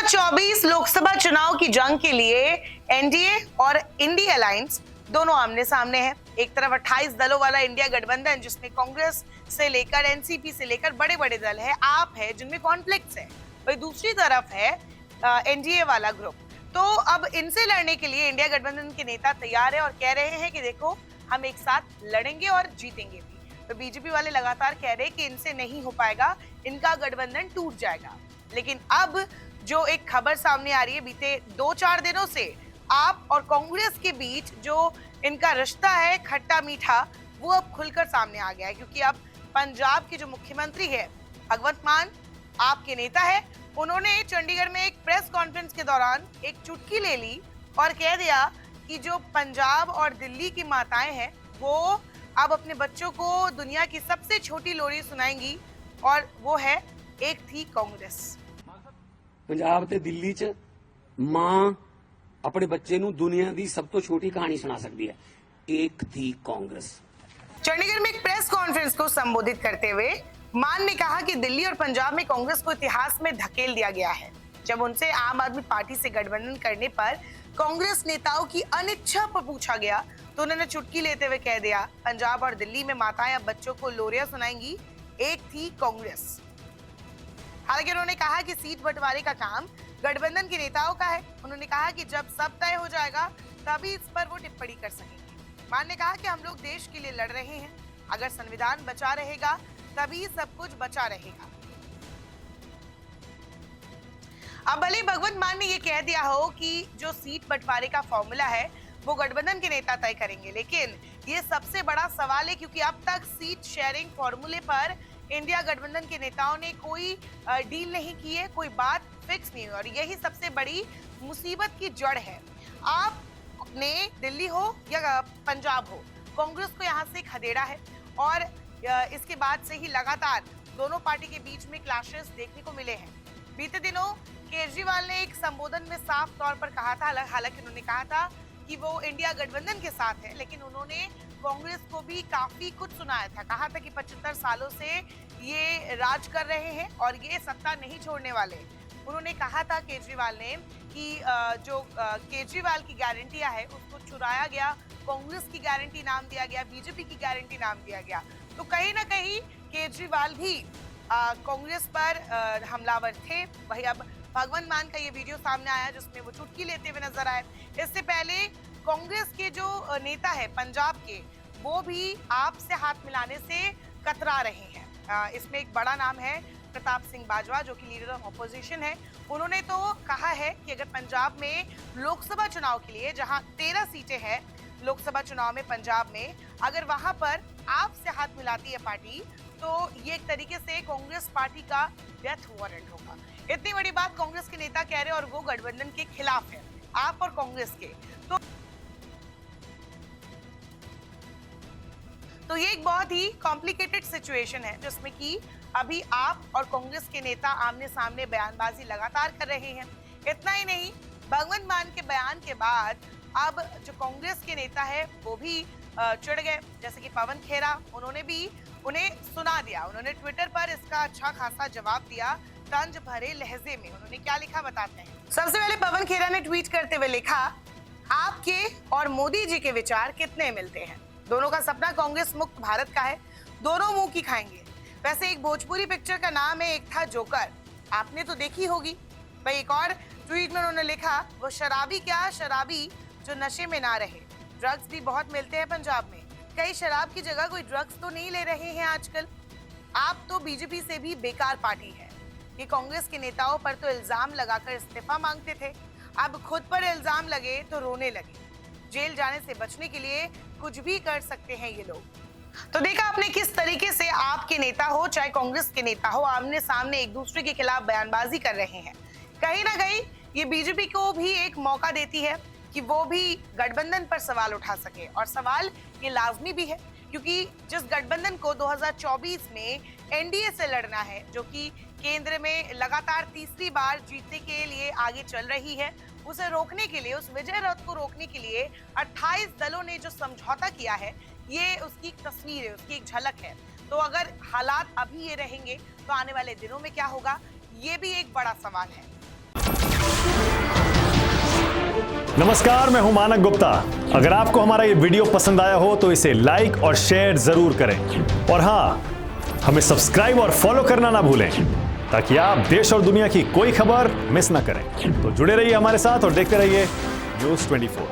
2024 लोकसभा चुनाव की जंग के लिए एनडीए और इंडिया अलायंस दोनों आमने सामने हैं। एक तरफ 28 दलों वाला इंडिया गठबंधन जिसमें कांग्रेस से लेकर एनसीपी से लेकर बड़े बड़े दल है, आप है जिनमें कॉन्फ्लिक्ट्स है, वही दूसरी तरफ है एनडीए वाला ग्रुप। तो अब इनसे लड़ने के लिए इंडिया गठबंधन के नेता तैयार है और कह रहे हैं कि देखो हम एक साथ लड़ेंगे और जीतेंगे भी। तो बीजेपी वाले लगातार कह रहे हैं कि इनसे नहीं हो पाएगा, इनका गठबंधन टूट जाएगा। लेकिन अब जो एक खबर सामने आ रही है बीते 2-4 दिनों से, आप और कांग्रेस के बीच जो इनका रिश्ता है खट्टा मीठा, वो अब खुलकर सामने आ गया है। क्योंकि अब पंजाब के जो मुख्यमंत्री है भगवंत मान, आपके नेता है, उन्होंने चंडीगढ़ में एक प्रेस कॉन्फ्रेंस के दौरान एक चुटकी ले ली और कह दिया कि जो पंजाब और दिल्ली की माताएं हैं वो अब अपने बच्चों को दुनिया की सबसे छोटी लोरी सुनाएंगी, और वो है एक थी कांग्रेस। पंजाब ते दिल्ली च मां अपने बच्चे नूं दुनिया दी सब तो छोटी कहानी सुना सकती है, एक थी कांग्रेस। चंडीगढ़ में एक प्रेस कॉन्फ्रेंस को संबोधित करते हुए मान ने कहा कि दिल्ली और पंजाब में कांग्रेस को इतिहास में धकेल दिया गया है। जब उनसे आम आदमी पार्टी से गठबंधन करने पर कांग्रेस नेताओं की अनिच्छा पर पूछा गया तो उन्होंने चुटकी लेते हुए कह दिया, पंजाब और दिल्ली में माताएं अब बच्चों को लोरियां सुनाएंगी, एक थी कांग्रेस। हालांकि उन्होंने कहा कि सीट बंटवारे का काम गठबंधन के नेताओं का है। उन्होंने कहा कि जब सब तय हो जाएगा तभी इस पर वो टिप्पणी कर सकेंगे। मान ने कहा कि हम लोग देश के लिए लड़ रहे हैं, अगर संविधान बचा रहेगा तभी सब कुछ बचा रहेगा। अब भले भगवंत मान ने ये कह दिया हो कि जो सीट बंटवारे का फॉर्मूला है वो गठबंधन के नेता तय करेंगे, लेकिन ये सबसे बड़ा सवाल है क्योंकि अब तक सीट शेयरिंग फॉर्मूले पर इंडिया गठबंधन के नेताओं ने कोई डील नहीं की है, कोई बात फिक्स नहीं हुई, और यही सबसे बड़ी मुसीबत की जड़ है। आपने दिल्ली हो या पंजाब हो, कांग्रेस को यहाँ से खदेड़ा है और इसके बाद से ही लगातार दोनों पार्टी के बीच में क्लैशेस देखने को मिले हैं। बीते दिनों केजरीवाल ने एक संबोधन में साफ तौर पर कहा था, हालांकि उन्होंने कहा था कि वो इंडिया गठबंधन के साथ है, लेकिन उन्होंने कांग्रेस को भी काफी कुछ सुनाया था। कहा था कि 75 सालों से ये राज कर रहे हैं और ये सत्ता नहीं छोड़ने वाले। उन्होंने कहा था केजरीवाल ने कि जो केजरीवाल की गारंटियां है उसको चुराया गया, कांग्रेस की गारंटी नाम दिया गया, बीजेपी की गारंटी नाम दिया गया। तो कहीं ना कहीं केजरीवाल भी कांग्रेस पर हमलावर थे। वही अब भगवंत मान का ये वीडियो सामने आया जिसमें वो चुटकी लेते हुए नजर आए। इससे पहले कांग्रेस के जो नेता है पंजाब के, वो भी आप से हाथ मिलाने से कतरा रहे हैं। इसमें एक बड़ा नाम है प्रताप सिंह बाजवा, जो कि लीडर ऑफ ऑपोजिशन है। उन्होंने तो कहा है कि अगर पंजाब में लोकसभा चुनाव के लिए, जहां 13 सीटें हैं लोकसभा चुनाव में पंजाब में, अगर वहां पर आप से हाथ मिलाती है पार्टी, तो ये एक तरीके से कांग्रेस पार्टी का डेथ वारंट होगा। इतनी बड़ी बात कांग्रेस के नेता कह रहे हैं और वो गठबंधन के खिलाफ है, आप और कांग्रेस के। तो ये एक बहुत ही कॉम्प्लिकेटेड सिचुएशन है जिसमें कि अभी आप और कांग्रेस के नेता आमने सामने बयानबाजी लगातार कर रहे हैं। इतना ही नहीं, भगवंत मान के बयान के बाद अब जो कांग्रेस के नेता है वो भी चिढ़ गए। जैसे कि पवन खेरा, उन्होंने भी उन्हें सुना दिया। उन्होंने ट्विटर पर इसका अच्छा खासा जवाब दिया तंज भरे लहजे में। उन्होंने क्या लिखा बताते हैं। सबसे पहले पवन खेरा ने ट्वीट करते हुए लिखा, आपके और मोदी जी के विचार कितने मिलते हैं। दोनों का सपना कांग्रेस मुक्त भारत का है, दोनों मुंह की खाएंगे। वैसे एक भोजपुरी पिक्चर का नाम है एक था जोकर, आपने तो देखी होगी। भाई एक और ट्वीट में उन्होंने लिखा, वो शराबी क्या शराबी जो नशे में ना रहे। ड्रग्स भी बहुत मिलते हैं पंजाब में, कई शराब की जगह कोई ड्रग्स तो नहीं ले रहे हैं आजकल। आप तो बीजेपी से भी बेकार पार्टी है। ये कांग्रेस के नेताओं पर तो इल्जाम लगाकर इस्तीफा मांगते थे, अब खुद पर इल्जाम लगे तो रोने लगे। जेल जाने से बचने के लिए कुछ भी कर सकते हैं ये लोग। तो देखा आपने किस तरीके से आपके नेता हो चाहे कांग्रेस के नेता हो, आमने सामने एक दूसरे के खिलाफ बयानबाजी कर रहे हैं। कहीं ना कहीं ये बीजेपी को भी एक मौका देती है कि वो भी गठबंधन पर सवाल उठा सके, और सवाल ये लाजमी भी है क्योंकि जिस गठबंधन को 2024 में एनडीए से लड़ना है, जो कि केंद्र में लगातार तीसरी बार जीतने के लिए आगे चल रही है, उसे रोकने के लिए, उस विजय रथ को रोकने के लिए 28 दलों ने जो समझौता किया है, ये उसकी एक तस्वीर है, उसकी एक झलक है। तो अगर हालात अभी ये रहेंगे तो आने वाले दिनों में क्या होगा, ये भी एक बड़ा सवाल है। नमस्कार, मैं हूं मानक गुप्ता। अगर आपको हमारा ये वीडियो पसंद आया हो तो इसे लाइक और शेयर जरूर करें और हाँ, हमें सब्सक्राइब और फॉलो करना ना भूलें ताकि आप देश और दुनिया की कोई खबर मिस ना करें। तो जुड़े रहिए हमारे साथ और देखते रहिए News 24।